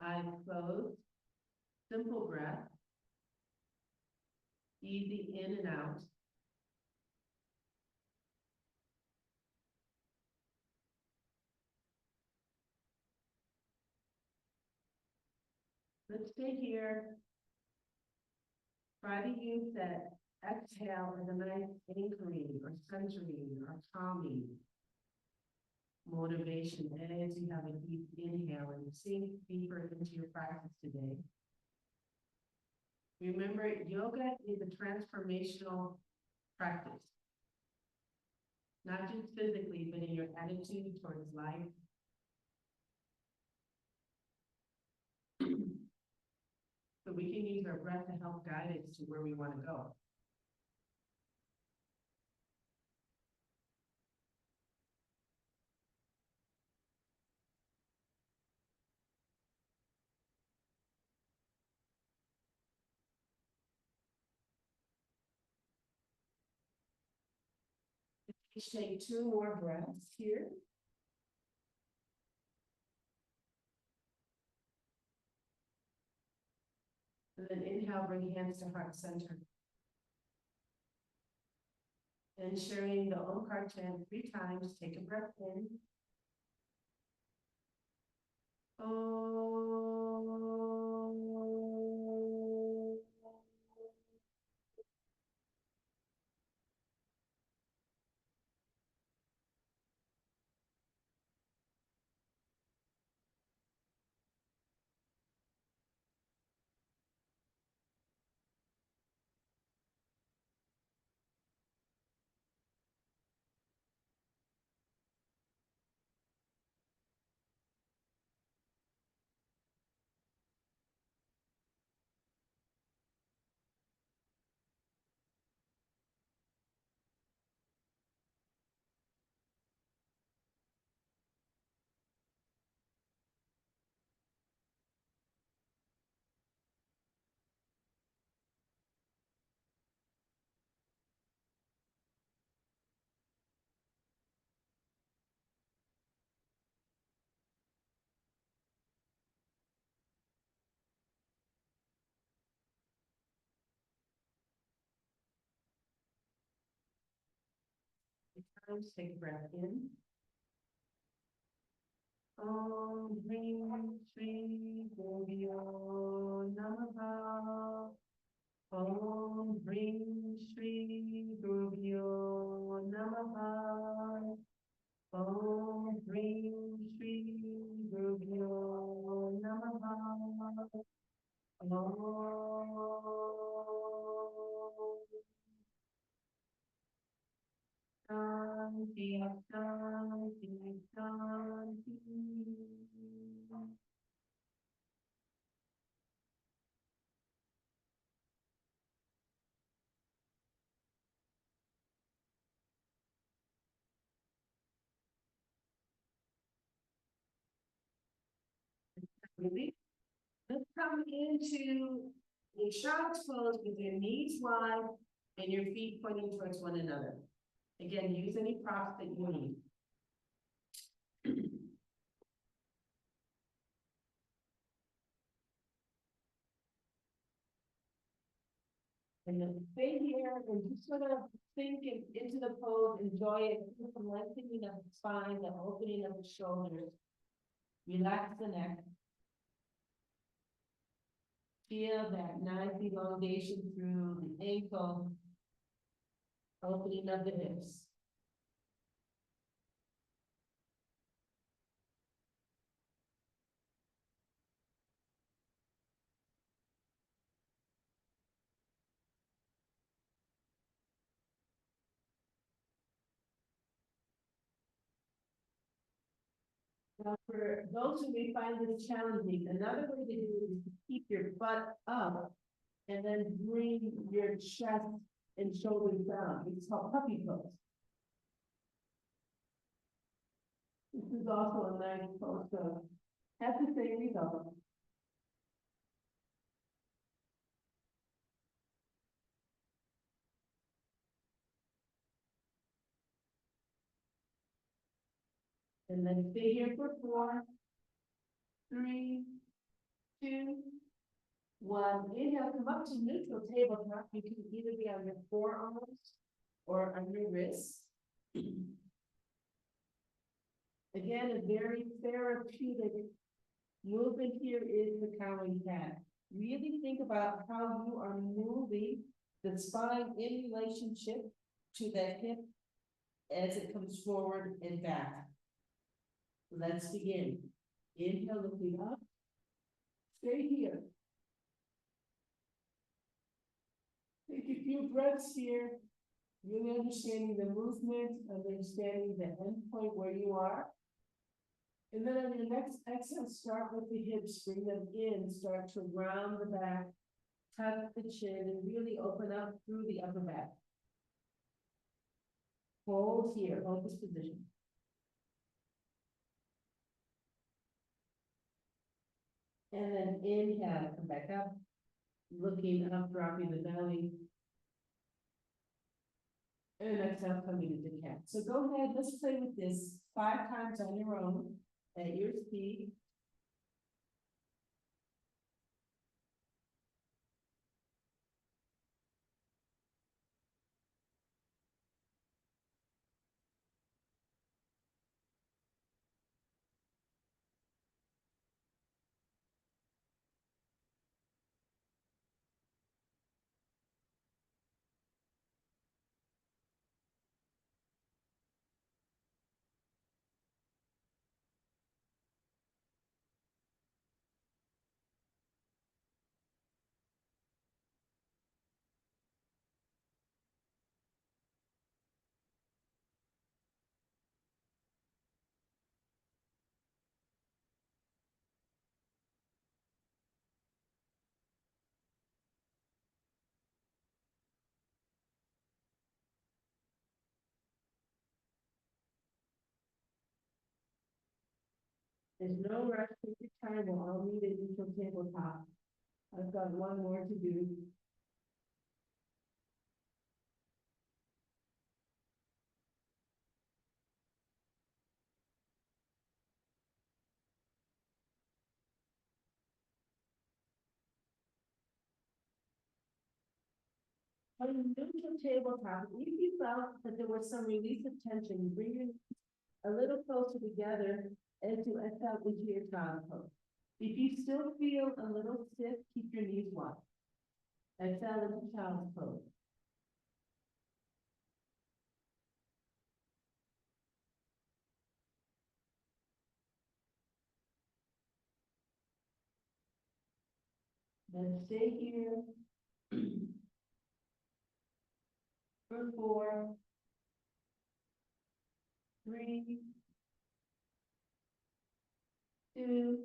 Eyes closed, simple breath, easy in and out. Let's stay here. Try to use that exhale as a nice anchoring or centering or calming motivation as you have a deep inhale and sink deeper into your practice today. Remember, yoga is a transformational practice, not just physically, but in your attitude towards life. So we can use our breath to help guide us to where we want to go. Let's take 2 more breaths here. And then inhale, bring hands to heart center. And sharing the Omkar chant 3 times, take a breath in. Om. Times, take a breath in. Om Hrim Shri Gurubhyo Namaha. Om Hrim Shri Gurubhyo Namaha. Om Hrim Shri Gurubhyo Namaha. Shanti, Shanti, Shanti. Really? Let's come into a child's pose with your knees wide and your feet pointing towards one another. Again, use any props that you need. And then stay here and just sort of sink into the pose, enjoy it, feel the lengthening of the spine, the opening of the shoulders. Relax the neck. Feel that nice elongation through the ankle, opening of the hips. Now, for those who may find this challenging, another way to do it is to keep your butt up and then bring your chest and shoulders down. It's called puppy pose. This is also a nice pose, so has the same result. And then stay here for 4, 3, 2, 1. Inhale, come up to neutral tabletop. You can either be on your forearms or on your wrists. Again, a very therapeutic movement here is the cowing cat. Really think about how you are moving the spine in relationship to the hip as it comes forward and back. Let's begin. Inhale, looking up. Stay here. Take a few breaths here, really understanding the movement, understanding the end point where you are. And then on your next exhale, start with the hips, bring them in, start to round the back, tuck the chin, and really open up through the upper back. Hold here, hold this position. And then inhale, come back up, looking up, dropping the belly. And exhale, coming into cat. So go ahead, let's play with this 5 times on your own, at your speed. There's no rush, take your time, we'll all meet at neutral tabletop. I've got one more to do. On a neutral tabletop, if you felt that there was some release of tension, bring your a little closer together as you exhale into your child's pose. If you still feel a little stiff, keep your knees wide. Exhale into child's pose. Then stay here for 4, 3, 2,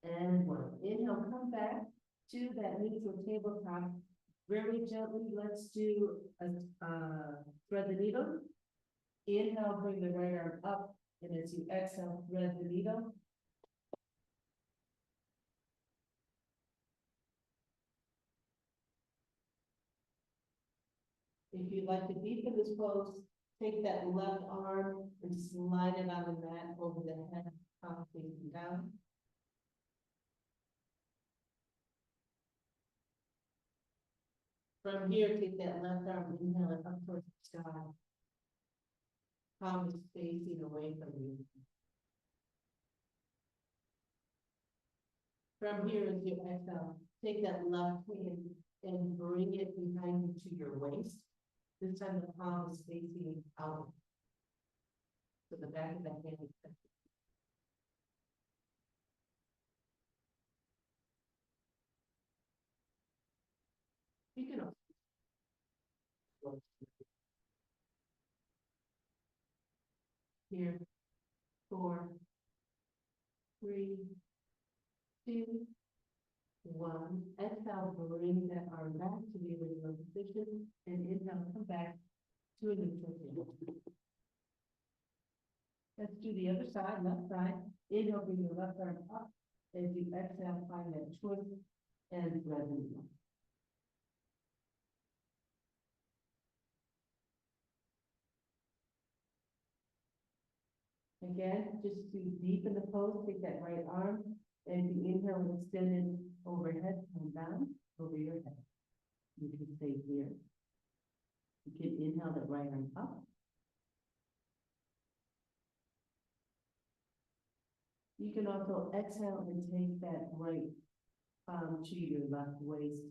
and 1. Inhale, come back to that neutral tabletop. Very gently, let's do a thread the needle. Inhale, bring the right arm up, and as you exhale, thread the needle. If you'd like to deepen this pose, take that left arm and slide it on the mat over the head, palm facing down. From here, take that left arm, inhale it up towards the sky. Palm is facing away from you. From here, as you exhale, take that left hand and bring it behind you to your waist. This time the palm is facing out. So the back of the hand is touching. You can also here, 4, 3, 2, 1. Exhale, bring that arm back to the original position, and inhale, come back to a neutral table. Let's do the other side, left side. Inhale, bring your left arm up. As you exhale, find that twist and thread the needle. Again, just to deepen the pose, take that right arm. As you inhale, let's extended overhead, come down over your head. You can stay here. You can inhale the right arm up. You can also exhale and take that right palm to your left waist.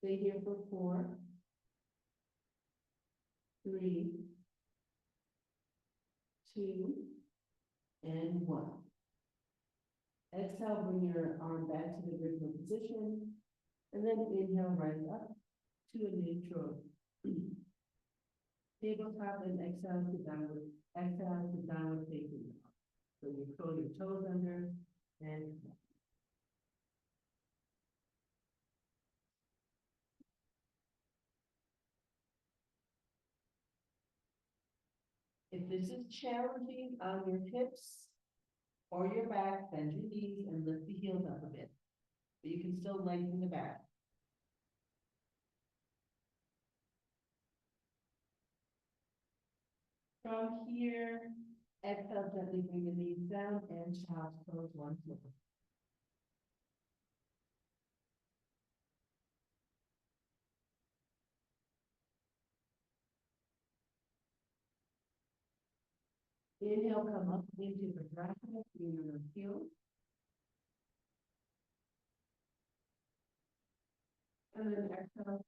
Stay here for 4, 3, 2, and 1. Exhale, bring your arm back to the original position, and then inhale, rise up to a neutral. Tabletop and exhale to downward facing dog. So you curl your toes under and if this is challenging on your hips or your back, bend your knees and lift the heels up a bit. But you can still lengthen the back. From here, exhale, gently bring the knees down and child's pose once more. Inhale, come up into the bracket, in your heels. And then exhale,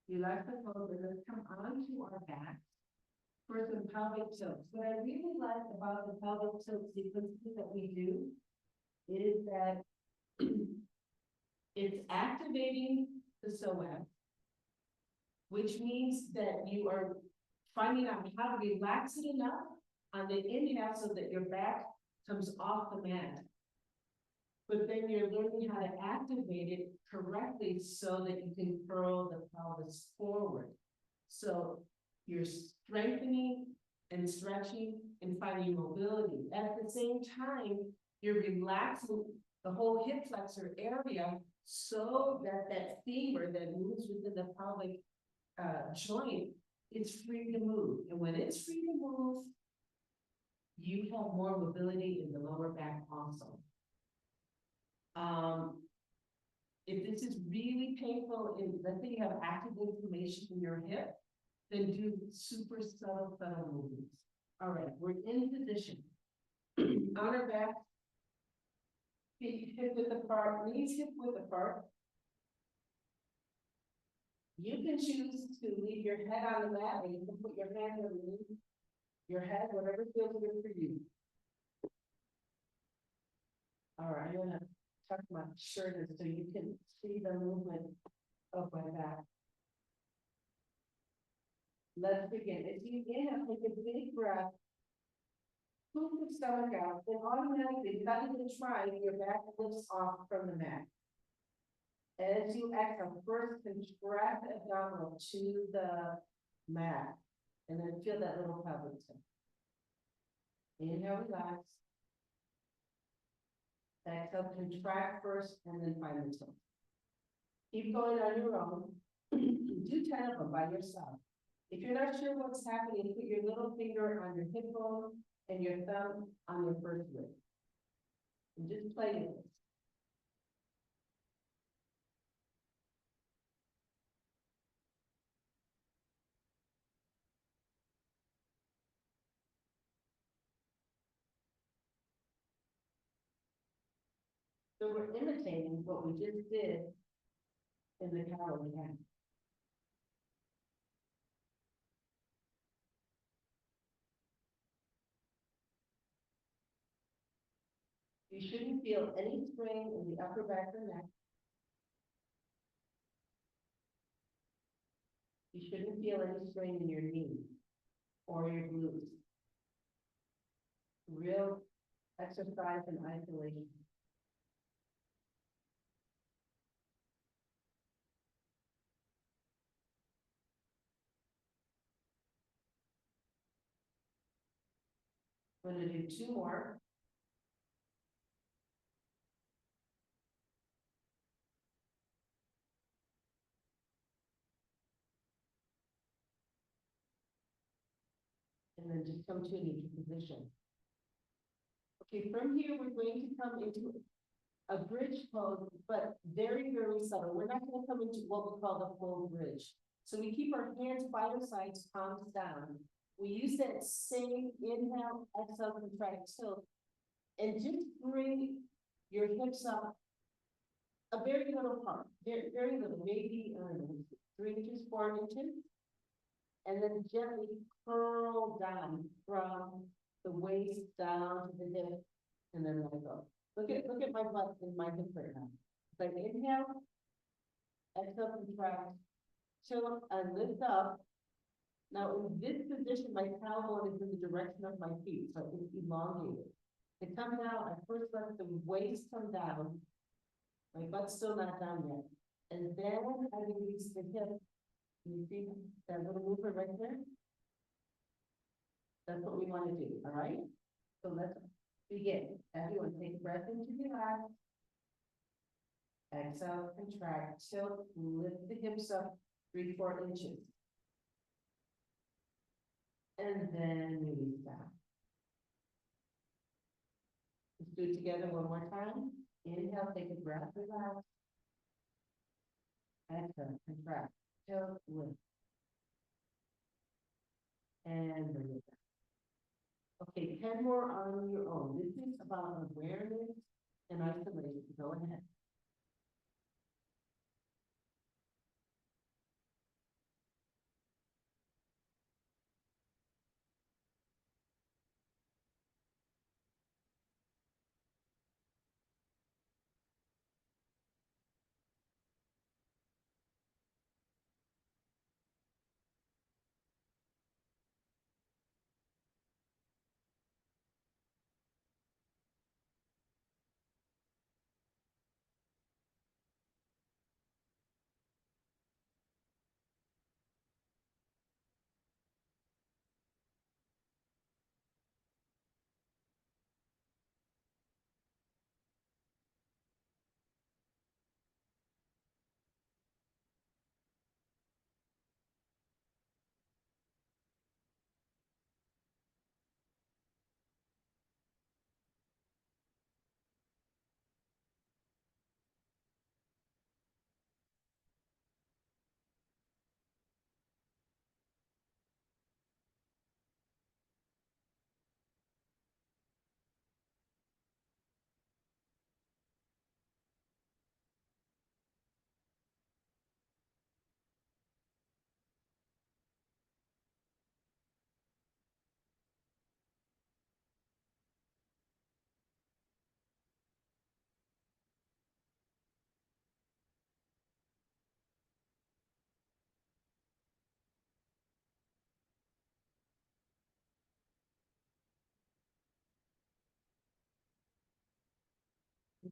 relax the toes, and let's come onto our back for some pelvic tilts. What I really like about the pelvic tilt sequences that we do is that it's activating the psoas, which means that you are finding out how to relax it enough on the inhale so that your back comes off the mat. But then you're learning how to activate it correctly so that you can curl the pelvis forward. So you're strengthening and stretching and finding mobility. At the same time, you're relaxing the whole hip flexor area so that that femur that moves within the pelvic joint is free to move. And when it's free to move, you have more mobility in the lower back also. If this is really painful, let's say you have active inflammation in your hip, then do super subtle movements. All right, we're in position. On our back, feet hip width apart, knees hip width apart. You can choose to leave your head on the mat, or you can put your hand underneath your head, whatever feels good for you. All right, I'm gonna tuck my shirt in so you can see the movement of my back. Let's begin. As you inhale, take a big breath. Pull the stomach out, and automatically, without even trying, your back lifts off from the mat. As you exhale, first contract the abdominal to the mat, and then feel that little pelvic tilt. Inhale, relax. Exhale, contract first, and then find the tilt. Keep going on your own. Do 10 of them by yourself. If you're not sure what's happening, put your little finger on your hip bone and your thumb on your first rib. And just play with it. So we're imitating what we just did in the cowardly hand. You shouldn't feel any strain in the upper back or neck. You shouldn't feel any strain in your knees or your glutes. Real exercise in isolation. I'm going to do 2 more. then just come to a neutral position. Okay, from here, we're going to come into a bridge pose, but very, very subtle. We're not gonna come into what we call the full bridge. So we keep our hands by our sides, palms down. We use that same inhale, exhale, contract, tilt, and just bring your hips up a very little part, very, very little, maybe 3 inches, 4 inches. And then gently curl down from the waist down to the hip, and then let go. Look at my butt and my hip right now. So inhale, exhale, contract, chill, and lift up. Now in this position, my tailbone is in the direction of my feet, so it's elongated. To come down, I first let the waist come down. My butt's still not down yet. And then I release the hip. You see that little movement right there? That's what we want to do, all right? So let's begin. Everyone take a breath into the eyes. Exhale, contract, tilt, lift the hips up 3-4 inches. And then release down. Let's do it together one more time. Inhale, take a breath, relax. Exhale, contract, tilt, lift. And release. Okay, 10 more on your own. This is about awareness and isolation. Go ahead.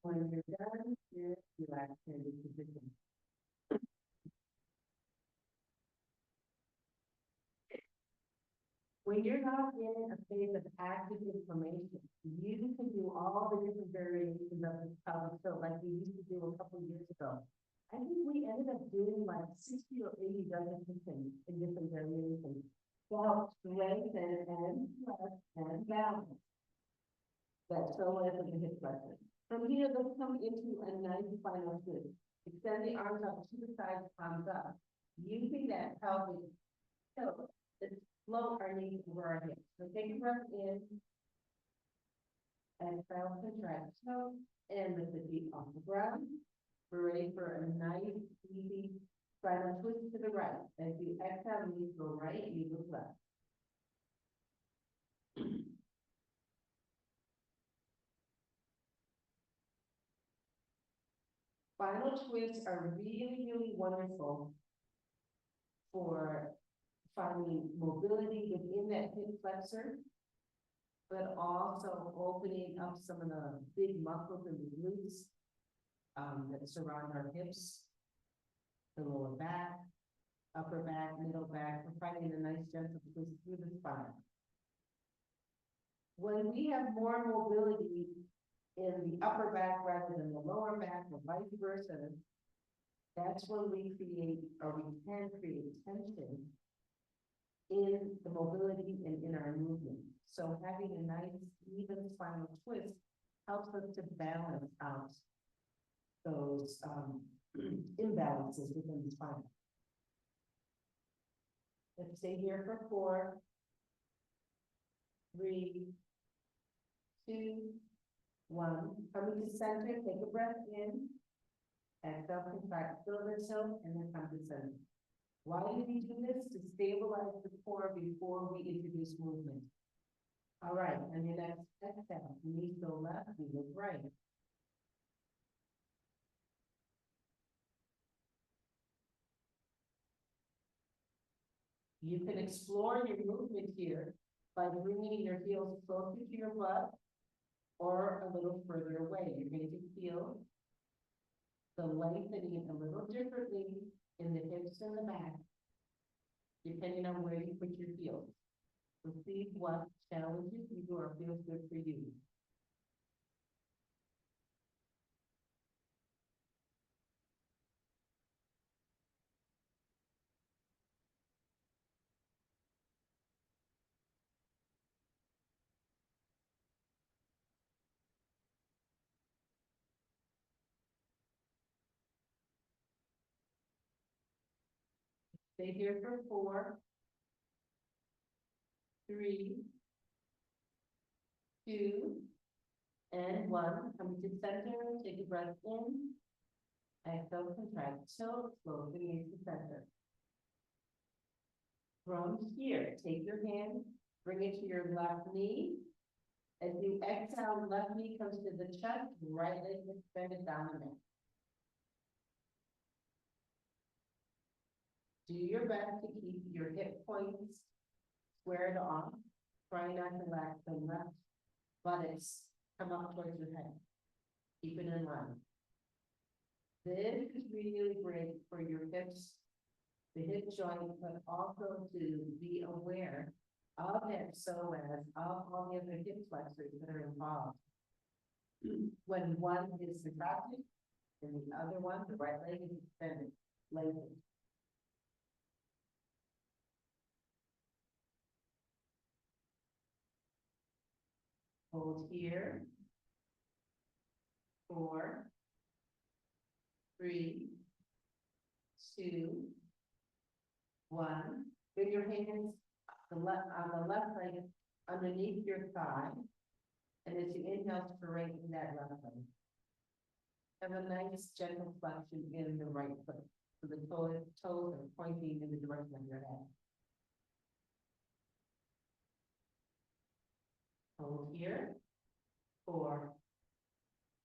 When you're done, just relax in this position. When you're not in a phase of active inflammation, you can do all the different variations of this pelvic tilt like we used to do a couple years ago. I think we ended up doing like 60 or 80 repetitions in different variations. To help strengthen and stretch and balance. That's so as the hip flexor. From here, let's come into a nice final twist. Extend the arms up to the sides, palms up. Using that pelvic tilt, flow our knees over our hips. So take a breath in. Exhale, contract, toe, and lift the feet off the ground. We're ready for a nice, easy final twist to the right. As you exhale, knees go right, knees go left. Final twists are really, really wonderful for finding mobility within that hip flexor, but also opening up some of the big muscles in the glutes that surround our hips, the lower back, upper back, middle back. We're finding a nice gentle twist through the spine. When we have more mobility in the upper back rather than the lower back, or vice versa, that's when we create, or we can create tension in the mobility and in our movement. So having a nice even spinal twist helps us to balance out those imbalances within the spine. Let's stay here for 4, 3, 2, 1. Coming to center, take a breath in. Exhale, contract, fill the toe, and then come to center. Why do we do this? To stabilize the core before we introduce movement. All right, and your next exhale, knees go left, we look right. You can explore your movement here by bringing your heels closer to your butt or a little further away. You're going to feel the lengthening a little differently in the hips and the back, depending on where you put your heels. So see what challenges you do or feels good for you. Stay here for 4, 3, 2, and 1. Come to center, take a breath in. Exhale, contract, so slowly into the center. From here, take your hand, bring it to your left knee. As you exhale, left knee comes to the chest, right leg extended down the neck. Do your best to keep your hip points squared off. Try not to let the left buttocks come up towards your head. Keep it in line. This is really great for your hips, the hip joint, but also to be aware of that psoas, of all the other hip flexors that are involved. When one is contracted and the other one, the right leg is extended, lazy. Hold here. 4, 3, 2, 1. Bring your hands on the left leg underneath your thigh. And as you inhale, straighten that left leg. Have a nice gentle flexion in the right foot. So the toes are pointing in the direction of your head. Hold here. 4,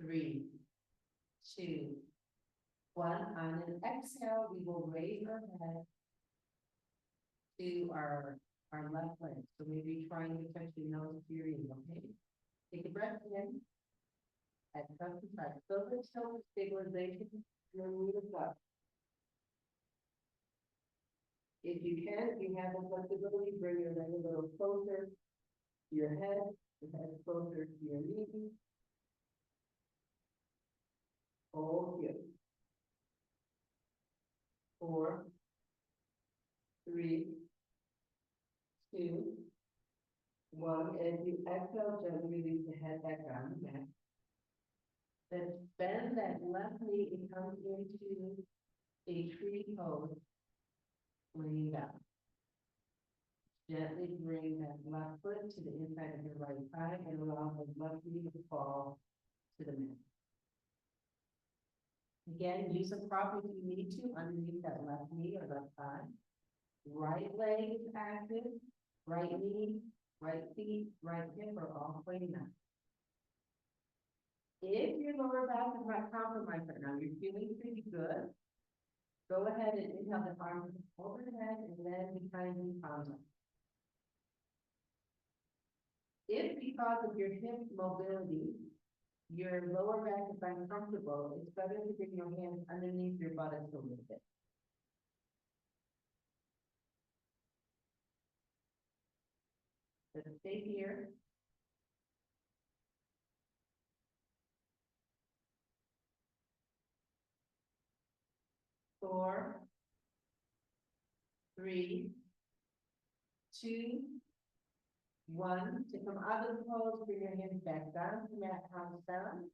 3, 2, 1. On an exhale, we will raise our head to our left leg. So maybe trying to touch your nose to your ear, okay? Take a breath in. Exhale, contract. So let's show stabilization. Then move it up. If you can, if you have the flexibility, bring your leg a little closer to your head closer to your knee. Hold here. 4, 3, 2, 1. As you exhale, gently release the head back down the mat. Then bend that left knee and come into a tree pose, laying down. Gently bring that left foot to the inside of your right thigh and allow the left knee to fall to the mat. Again, use a prop if you need to underneath that left knee or left thigh. Right leg is active, right knee, right feet, right hip are all pointing up. If your lower back is not compromised right now, you're feeling pretty good, go ahead and inhale the arms overhead and then behind you, palms up. If because of your hip mobility, your lower back is uncomfortable, it's better to bring your hands underneath your buttocks a little bit. So stay here. Four, 3, 2, 1. To come out of the pose, bring your hands back down to mat, palms down.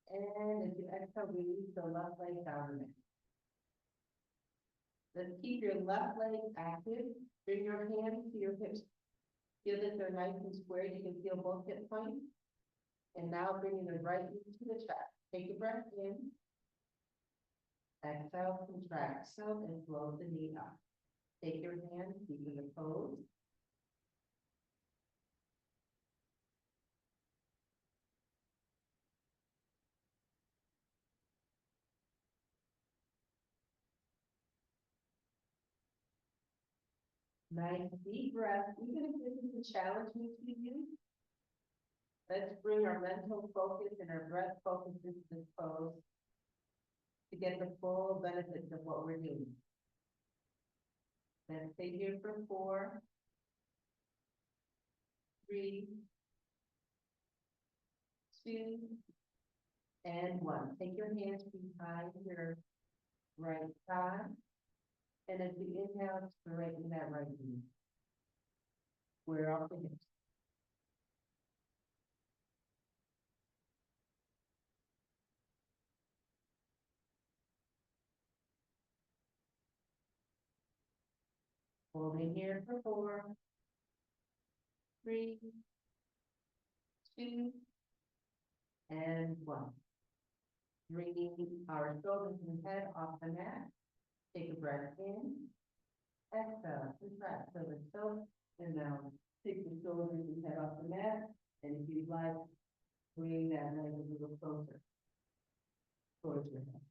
And as you exhale, release the left leg down the mat. Let's keep your left leg active. Bring your hands to your hips. Feel that they're nice and square. You can feel both hip points. And now bringing the right knee to the chest. Take a breath in. Exhale, contract, so, and float the knee up. Take your hands, keep in the pose. Nice deep breath. Even if this is a challenging to you, let's bring our mental focus and our breath focus into this pose to get the full benefits of what we're doing. Let's stay here for 4, 3, 2, and 1. Take your hands behind your right thigh. And as you inhale, straighten that right knee. Square off the hips. Holding here for 4, 3, 2, and 1. Bringing our shoulders and head off the mat. Take a breath in. Exhale, contract, so the toes, and now take the shoulders and head off the mat. And if you'd like, bring that leg a little closer towards your head.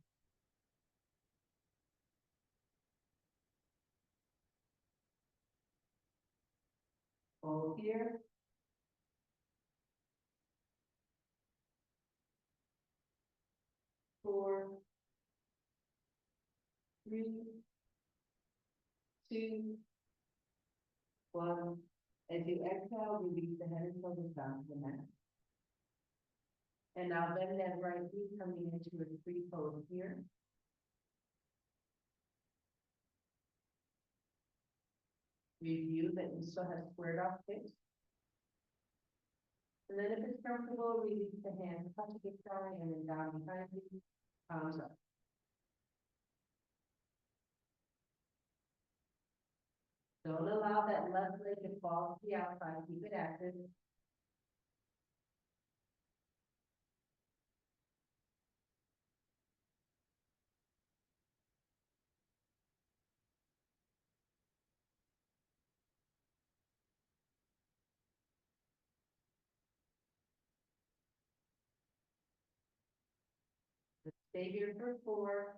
Hold here. 4, 3, 2, 1. As you exhale, release the head and shoulders down to the mat. And now bend that right knee coming into a free pose here. Review that you still have squared off hips. And then if it's comfortable, release the hands, touch the sky and then down behind you, palms up. Don't allow that left leg to fall to the outside, keep it active. Stay here for 4,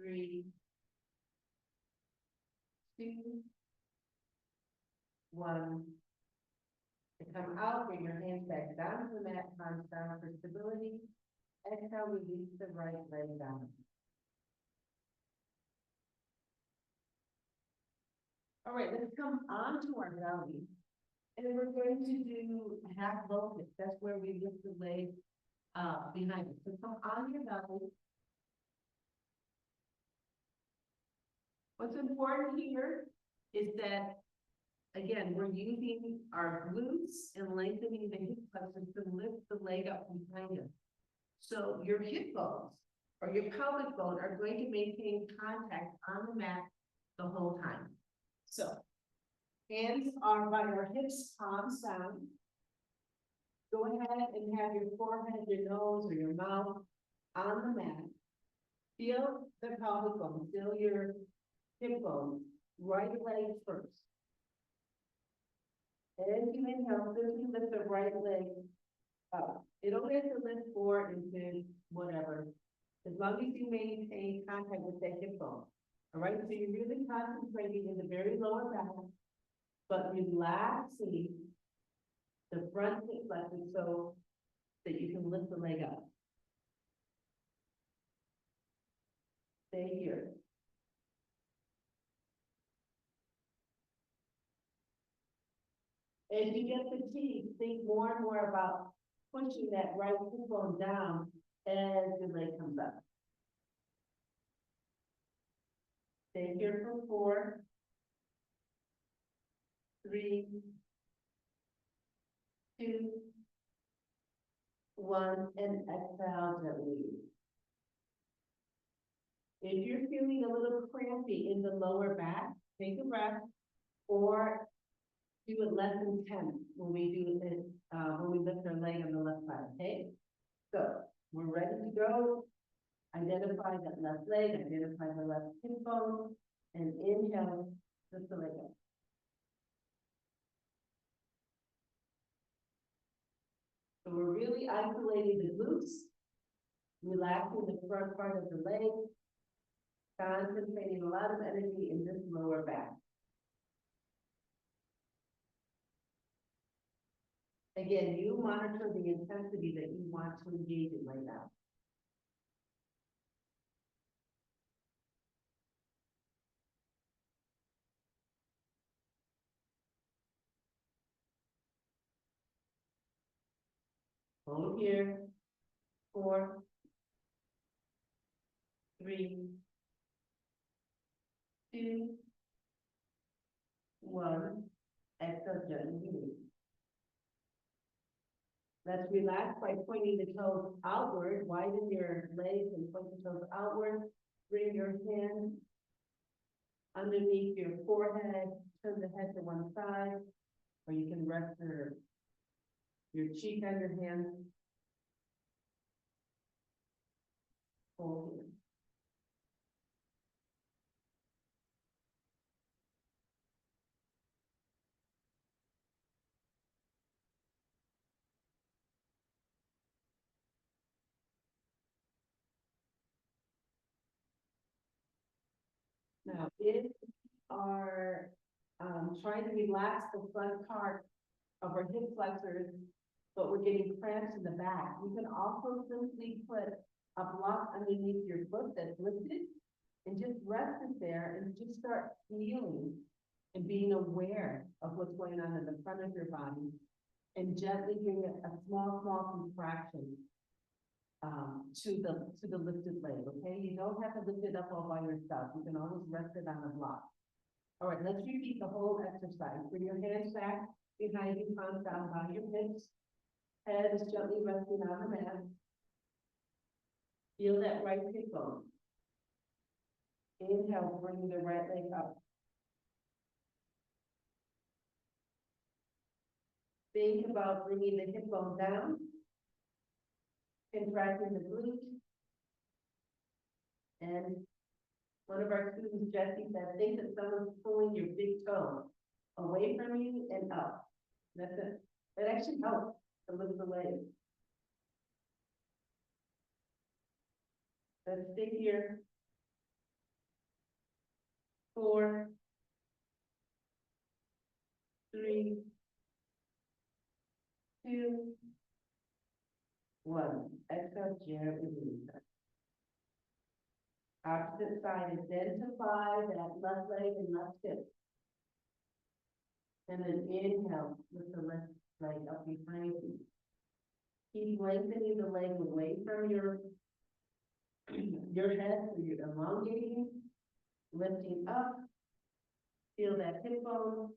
3, 2, 1. To come out, bring your hands back down to the mat, palms down for stability. Exhale, release the right leg down. All right, let's come onto our belly. And we're going to do half locust. That's where we lift the leg behind it. So come on your belly. What's important here is that, again, we're using our glutes and lengthening the hip flexors to lift the leg up behind us. So your hip bones or your pelvic bone are going to maintain contact on the mat the whole time. So hands are by our hips, palms down. Go ahead and have your forehead, your nose, or your mouth on the mat. Feel the pelvic bone, feel your hip bone, right leg first. And as you inhale, simply lift the right leg up. It only has to lift forward into whatever, as long as you maintain contact with that hip bone. All right, so you're really concentrating in the very lower back, but relaxing the front hip flexor so that you can lift the leg up. Stay here. As you get fatigued, think more and more about pushing that right hip bone down as the leg comes up. Stay here for 4, 3, 2, 1, and exhale gently. If you're feeling a little crampy in the lower back, take a breath, or do it less than 10 when we do it, when we lift our leg on the left side, okay? So, we're ready to go. Identify that left leg, identify the left hip bone, and inhale, lift the leg up. So we're really isolating the glutes, relaxing the front part of the leg, concentrating a lot of energy in this lower back. Again, you monitor the intensity that you want to engage in right now. Hold here. 4, 3, 2, 1. Exhale, gently release. Let's relax by pointing the toes outward. Widen your legs and point the toes outward. Bring your hand underneath your forehead. Turn the head to one side, or you can rest your cheek on your hand. Hold here. Now, if you are trying to relax the front part of our hip flexors, but we're getting cramps in the back, you can also simply put a block underneath your foot that's lifted and just rest it there and just start feeling and being aware of what's going on in the front of your body, and gently bring a small contraction to the lifted leg, okay? You don't have to lift it up all by yourself. You can always rest it on a block. All right, let's repeat the whole exercise. Bring your hands back behind you, palms down by your hips. Head is gently resting on the mat. Feel that right hip bone. Inhale, bring the right leg up. Think about bringing the hip bone down, contracting the glute. And one of our students, Jesse, said, think that someone's pulling your big toe away from you and up. That's it. It actually helps to lift the leg. Let's stay here. 4, 3, 2, 1. Exhale, gently release. Opposite side, identify that left leg and left hip. And then inhale, lift the left leg up behind you. Keep lengthening the leg away from your head, so you're elongating, lifting up. Feel that hip bone.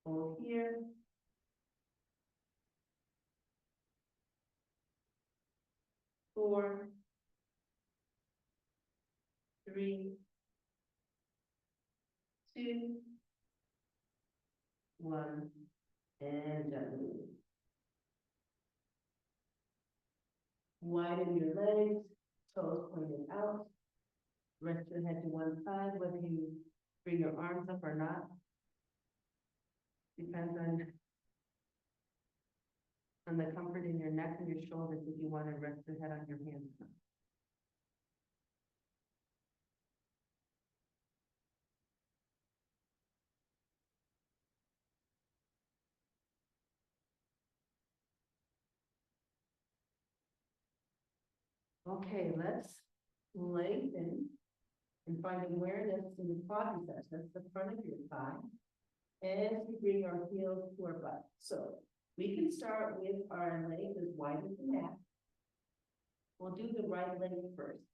Hold here. 4, 3, 2, 1, and gently. Widen your legs, toes pointed out. Rest your head to one side, whether you bring your arms up or not. Depends on the comfort in your neck and your shoulders if you want to rest your head on your hands. Okay, let's lengthen and find awareness in the quadriceps. That's the front of your thigh. As we bring our heels to our butt. So we can start with our legs as wide as the mat. We'll do the right leg first.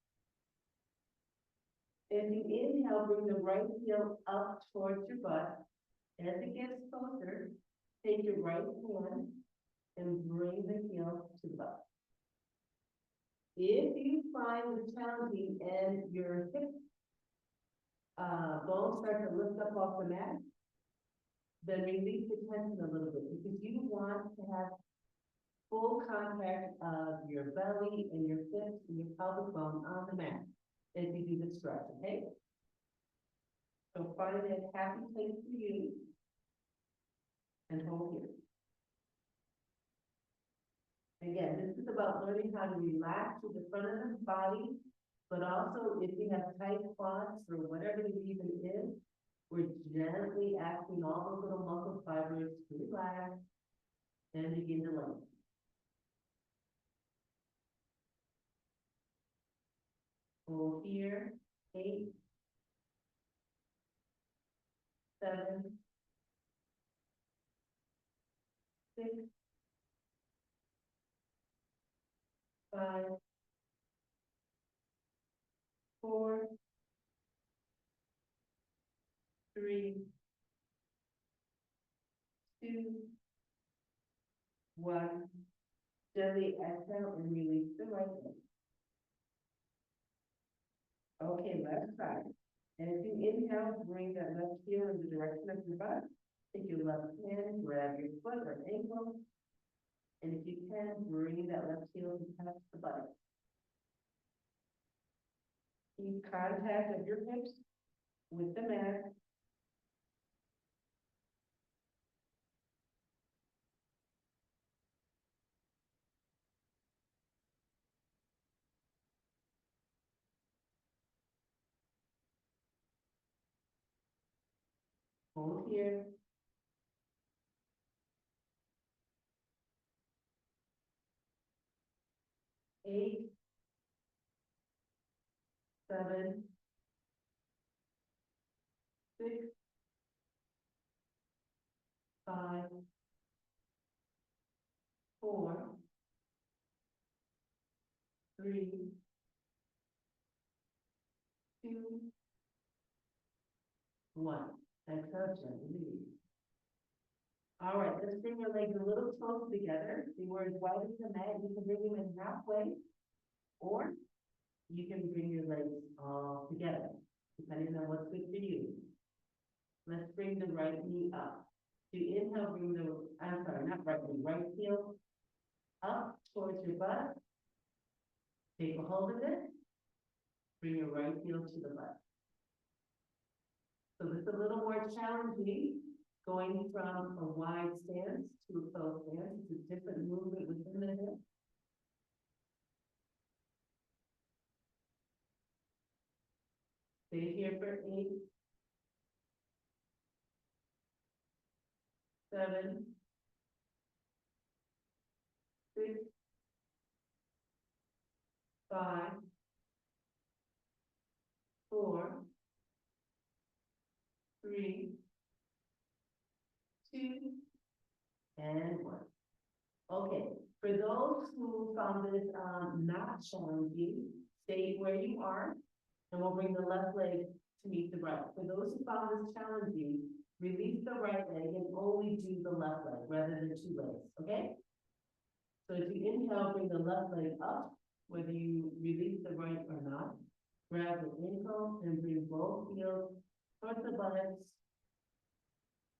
If you inhale, bring the right heel up towards your butt. As it gets closer, take your right hand and bring the heel to the butt. If you find the challenging and your hip bones start to lift up off the mat, then release the tension a little bit because you want to have full contact of your belly and your hips and your pelvic bone on the mat as you do the stretch, okay? So find a happy place for you and hold here. Again, this is about learning how to relax with the front of the body, but also if you have tight quads or whatever the reason is, we're gently asking all those little muscle fibers to relax and begin to lengthen. Hold here, 8, 7, 6, 5, 4, 3, 2, 1. Gently exhale and release the right leg. Okay, left side. And if you inhale, bring that left heel in the direction of your butt. Take your left hand, grab your foot or ankle. And if you can, bring that left heel to touch the butt. Keep contact of your hips with the mat. Hold here. 8, 7, 6, 5, 4, 3, 2, 1. Exhale, gently release. All right, let's bring your legs a little closer together. They were as wide as the mat. You can bring them in halfway, or you can bring your legs all together, depending on what's good for you. Let's bring the right knee up. To inhale, bring the, I'm sorry, not right knee, right heel up towards your butt. Take a hold of it. Bring your right heel to the butt. So this is a little more challenging, going from a wide stance to a closed stance. It's a different movement within the hip. Stay here for 8, 7, 6, 5, 4, 3, 2, and 1. Okay, for those who found this not challenging, stay where you are, and we'll bring the left leg to meet the right. For those who found this challenging, release the right leg and only do the left leg rather than 2 legs, okay? So if you inhale, bring the left leg up, whether you release the right or not. Grab the ankle and bring both heels towards the buttocks.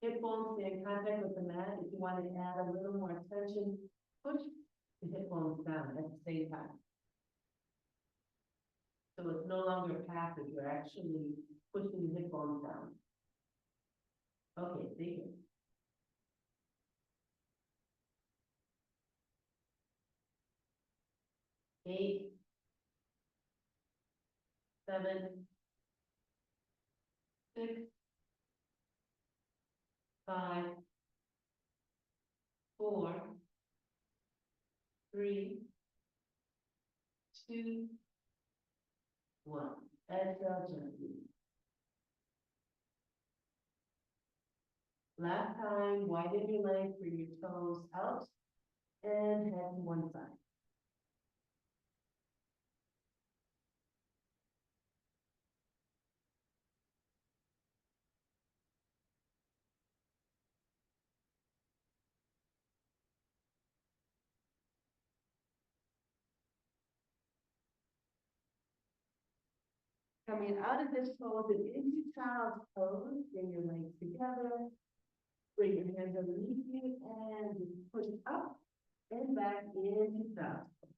Hip bones stay in contact with the mat. If you want to add a little more tension, push the hip bones down at the same time. So it's no longer passive, you're actually pushing the hip bones down. Okay, stay here. 8, 7, 6, 5, 4, 3, 2, 1. Exhale gently. Last time, widen your legs, bring your toes out, and head to one side. Coming out of this pose and into child's pose, bring your legs together, bring your hands underneath you, and just push up and back into child's pose.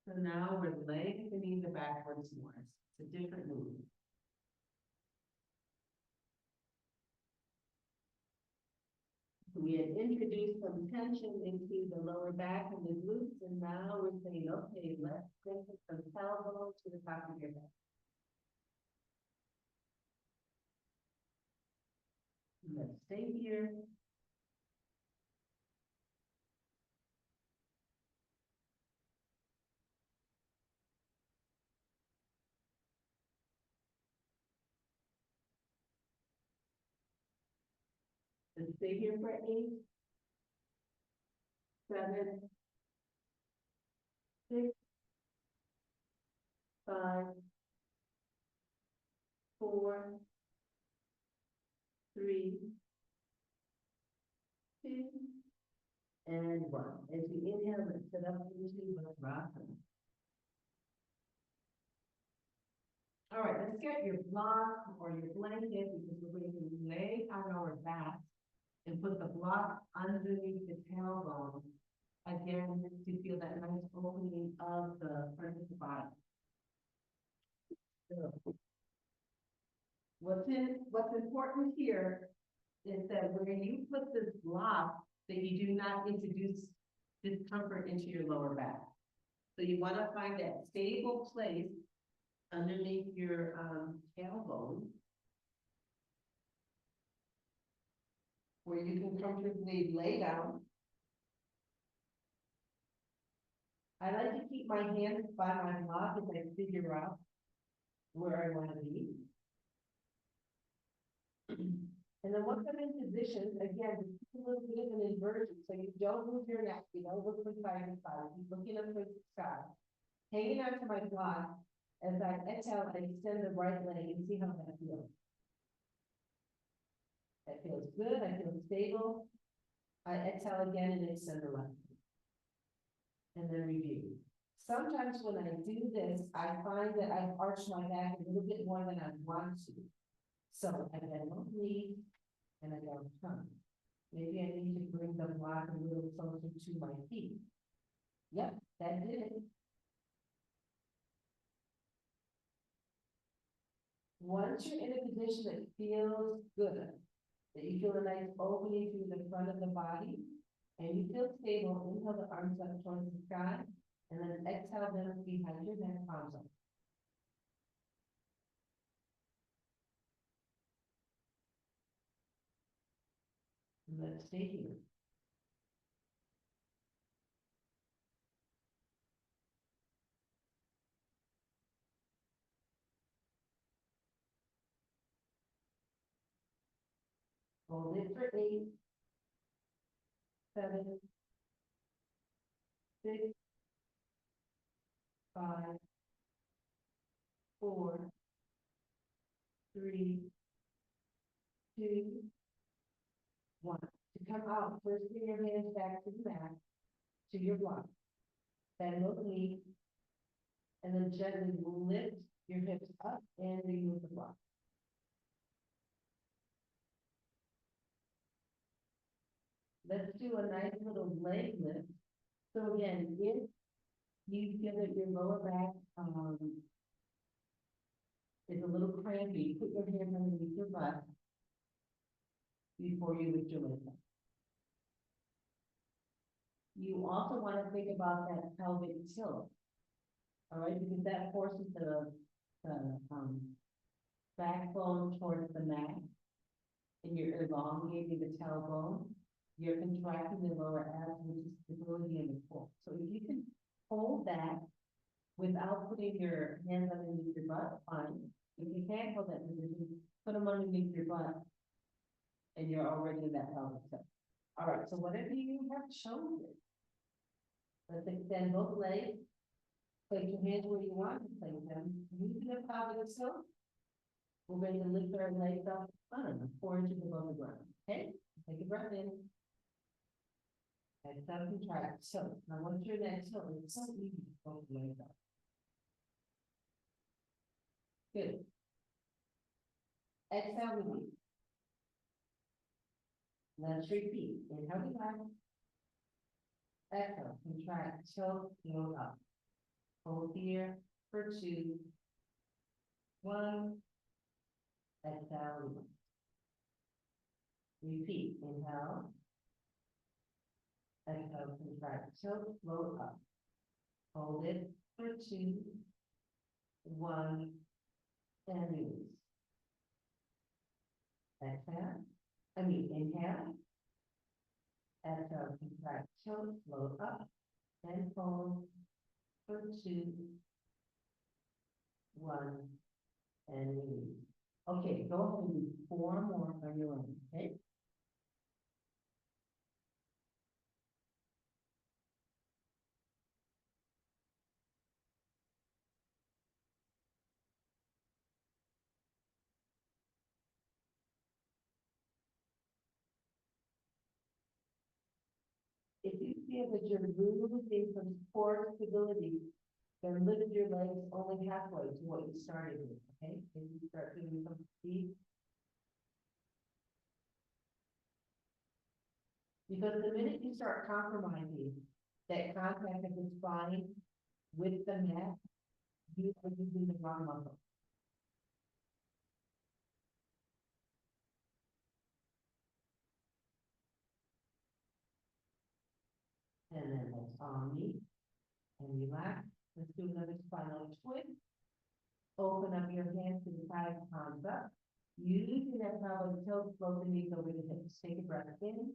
So now we're lengthening the backwards more. It's a different move. We had introduced some tension into the lower back and the glutes, and now we're saying, okay, let's strengthen from tailbone to the top of your head. Let's stay here. Let's stay here for 8, 7, 6, 5, 4, 3, 2, and 1. As you inhale, let's sit up into Vajrasana. All right, let's get your block or your blanket, because we're going to lay on our back and put the block underneath the tailbone, again, to feel that nice opening of the front of the body. So, what's important here is that when you put this block, that you do not introduce discomfort into your lower back. So you want to find that stable place underneath your tailbone, where you can comfortably lay down. I like to keep my hands by my block as I figure out where I want to be. And then once I'm in position, again, just a little bit of an inversion, so you don't move your neck, you don't look from side to side, you're looking up towards the sky. Hanging onto my block, as I exhale, I extend the right leg and see how that feels. That feels good, I feel stable. I exhale again and extend the left. And then review. Sometimes when I do this, I find that I arch my back a little bit more than I want to. So I bend my knee and I go turn. Maybe I need to bring the block a little closer to my feet. Yep, that did it. Once you're in a position that feels good, that you feel a nice opening through the front of the body, and you feel stable, inhale the arms up towards the sky, and then exhale them behind your neck, palms up. Let's stay here. Hold it for 8, 7, 6, 5, 4, 3, 2, 1. To come out, first bring your hands back to the mat, to your block. Bend those knees, and then gently lift your hips up and remove the block. Let's do a nice little leg lift. So again, if you feel that your lower back is a little crampy, put your hand underneath your butt before you lift your leg up. You also want to think about that pelvic tilt, all right, because that forces the backbone towards the mat, and you're elongating the tailbone. You're contracting the lower abs, which is stability in the core. So if you can hold that without putting your hands underneath your butt, fine. If you can't hold that position, put them underneath your butt, and you're already in that pelvic tilt. All right, so whatever you have chosen, let's extend both legs. Place your hands where you want to place them. Using the pelvic tilt, we're going to lift our legs up, 4 inches above the ground. Okay, take a breath in. And stop and try. So now once you're next tilt, it's so easy to hold the legs up. Good. Exhale, release. Let's repeat. Inhale, relax. Exhale, contract, tilt, load up. Hold here for 2, 1. Exhale, release. Repeat. Inhale. Exhale, contract, tilt, load up. Hold it for 2, 1, and release. Exhale. Inhale. Exhale, contract, tilt, load up, and hold for 2, 1, and release. Okay, go ahead and do 4 more on your own, okay? If you feel that you're losing some core stability, then lift your legs only halfway to what you started with, okay? If you start doing some speed. Because the minute you start compromising that contact of the spine with the mat, you are using the wrong muscle. And then let's omni and relax. Let's do another spinal twist. Open up your hands to the side, palms up. Using that pelvic tilt, float the knees over the hips. Take a breath in.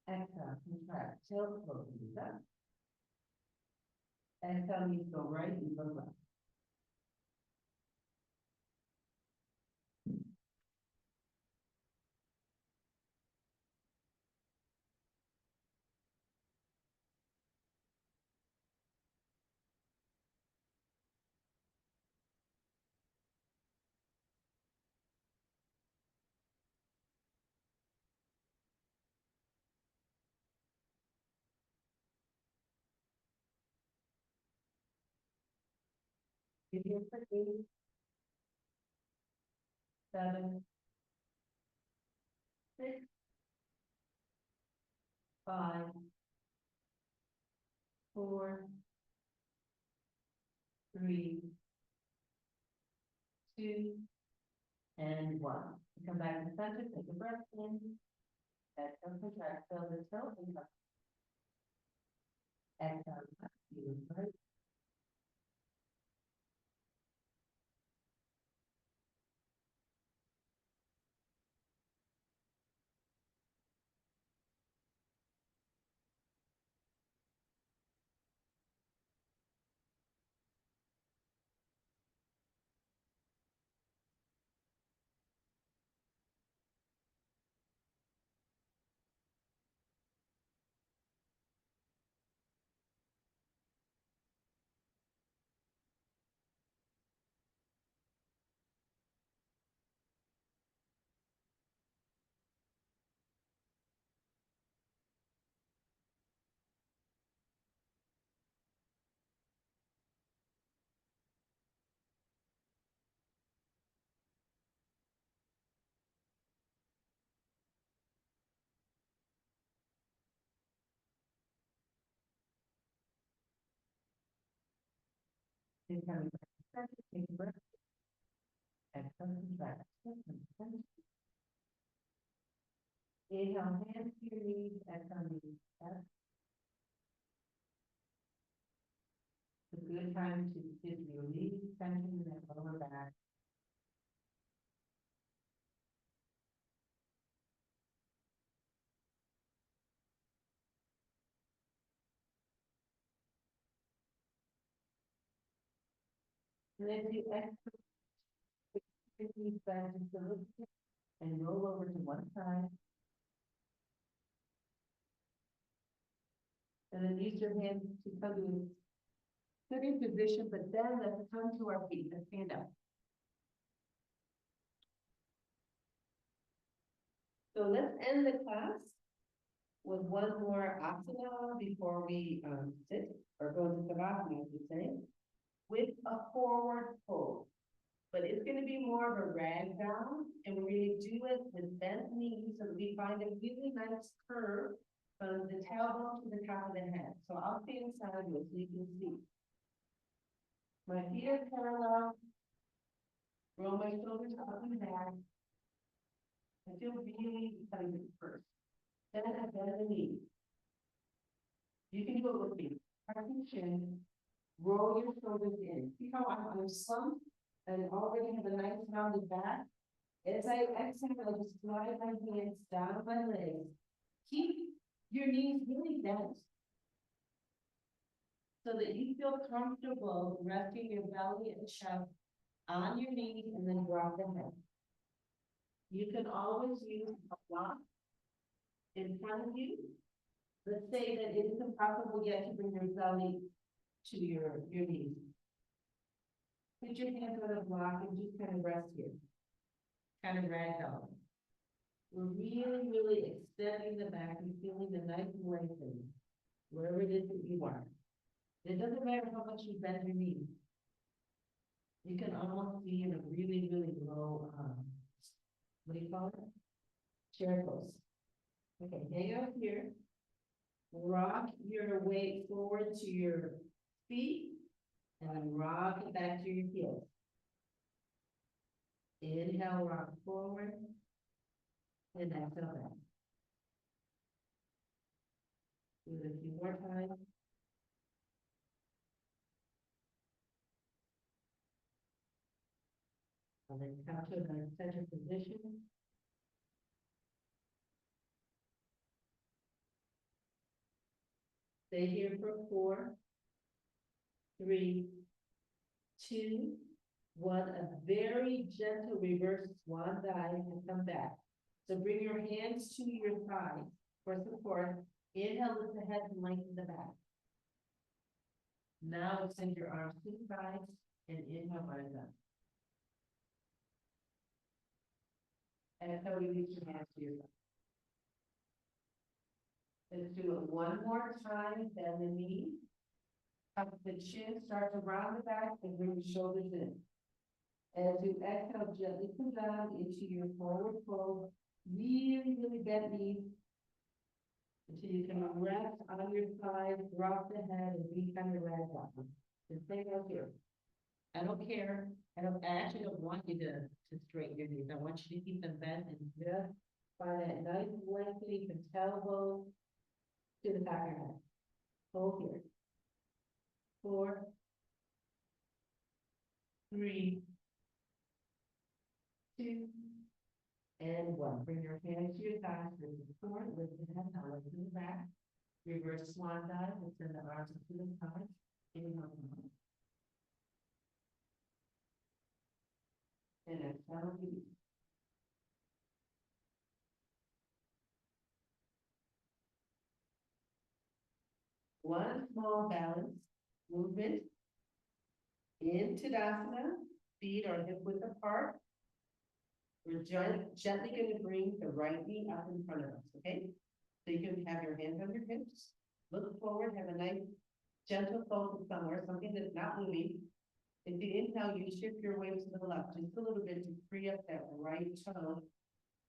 Exhale, contract, tilt, float the knees up. Exhale, knees go right, knees go left. You're here for 8, 7, 6, 5, 4, 3, 2, and 1. Come back to center, take a breath in. Exhale, contract, feel the tilt, and up. Exhale, knees right. Then coming back to center, take a breath. Exhale, contract. Inhale, hands to your knees, exhale, knees up. It's a good time to just release tension in that lower back. And then you exhale, your knees back just a little bit and roll over to one side. And then use your hands to come to a sitting position, but then let's come to our feet. Let's stand up. So let's end the class with one more asana before we sit or go to savasana, as you say, with a forward fold. But it's gonna be more of a rag down, and we're gonna do it with bent knees, so that we find a really nice curve from the tailbone to the top of the head. So I'll stand sideways so you can see. My feet are parallel. Roll my shoulders up and back. I feel really excited first. Then I bend the knee. You can do it with me. Tuck your chin, roll your shoulders in. See how I'm slumped and already have a nice rounded back? As I exhale, I just slide my hands down my legs. Keep your knees really bent so that you feel comfortable resting your belly and chest on your knees and then drop the head. You can always use a block in front of you. Let's say that it isn't possible yet to bring your belly to your knees. Put your hands on a block and just kind of rest here. Kind of ragdoll. We're really, really extending the back and feeling the nice lengthening, wherever it is that you are. It doesn't matter how much you bend your knees. You can almost be in a really, really low, what do you call it? Chair pose. Okay, hang out here. Rock your weight forward to your feet and rock it back to your heels. Inhale, rock forward, and exhale back. Do it a few more times. And then come to the center position. Stay here for 4, 3, 2, 1. A very gentle reverse swan dive and come back. So bring your hands to your thighs for support. Inhale, lift the head and lengthen the back. Now extend your arms to the sides and inhale, rise up. Exhale, release your hands to your side. Let's do it one more time. Bend the knee. Tuck the chin, start to round the back and bring the shoulders in. As you exhale, gently come down into your forward fold. Really, really bend knees until you can rest on your side, drop the head, and be kind of ragdoll. Just stay out here. I don't care. I actually don't want you to straighten your knees. I want you to keep them bent and just find that nice lengthening from tailbone to the back of your head. Hold here. 4, 3, 2, and 1. Bring your hands to your thighs, bring the forward, lift the head, now lift the back. Reverse swan dive, extend the arms to the side. Inhale, and exhale, release. One small balance movement in Tadasana, feet are hip width apart. We're gently going to bring the right knee up in front of us, okay? So you can have your hands on your hips, look forward, have a nice gentle focus somewhere, something that's not moving. If you inhale, you shift your weight to the left just a little bit to free up that right toe,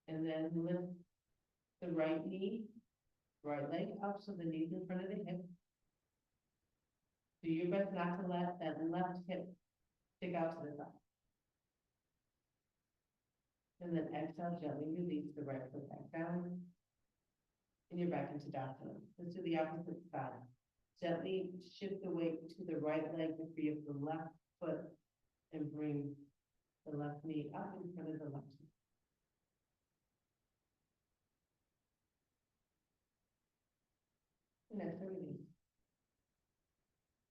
and then lift the right knee, right leg up so the knee's in front of the hip. Do your best not to let that left hip stick out to the side. And then exhale, gently release the right foot back down. And you're back into Tadasana. Let's do the opposite side. Gently shift the weight to the right leg to free up the left foot and bring the left knee up in front of the left knee. And exhale, release.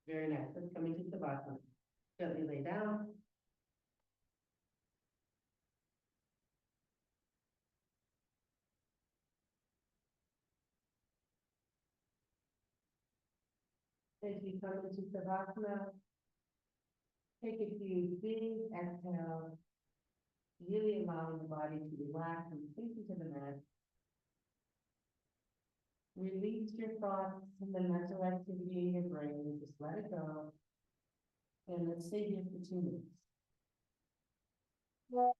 Very nice. Let's come into Savasana. Gently lay down. As you come into Savasana, take a few big exhales, really allowing the body to relax and sink into the mat. Release your thoughts and the mental activity in your brain. Just let it go. And let's stay here for 2 minutes. Gently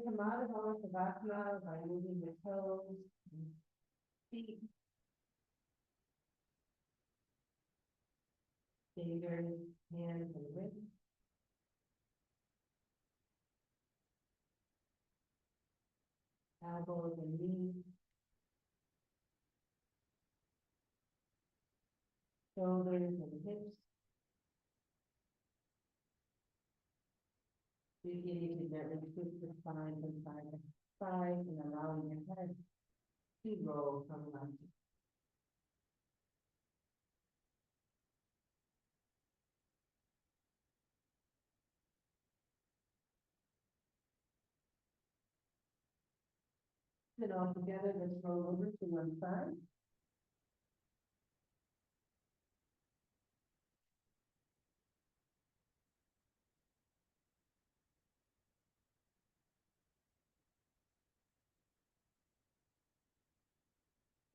come out of Savasana by moving your toes, and feet, fingers, hands, and wrists. Elbows and knees, shoulders and hips. Beginning to gently twist the spine from side to side and allowing your head to roll from left to right. And all together, let's roll over to one side.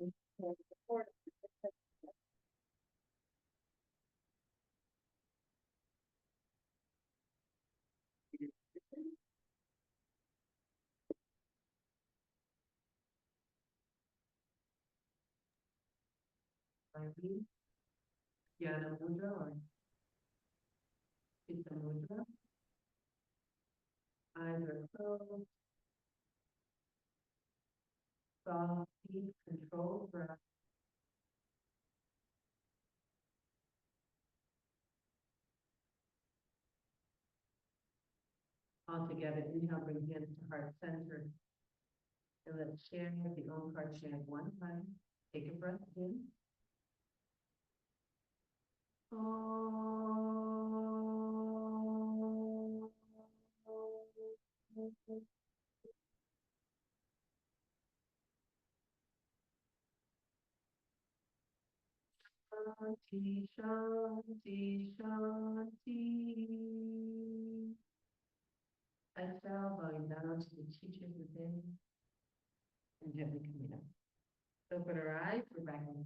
And support. Maybe Yana Mudra or Chitta Mudra. Eyes are closed. Soft, deep, controlled breath. All together, inhale, bring hands to heart center. And let's share the Omkar chant one time. Take a breath in. Om. Shanti, Shanti, Shanti. Exhale, bowing down to the teachers within and gently coming up. Open our eyes, we're back in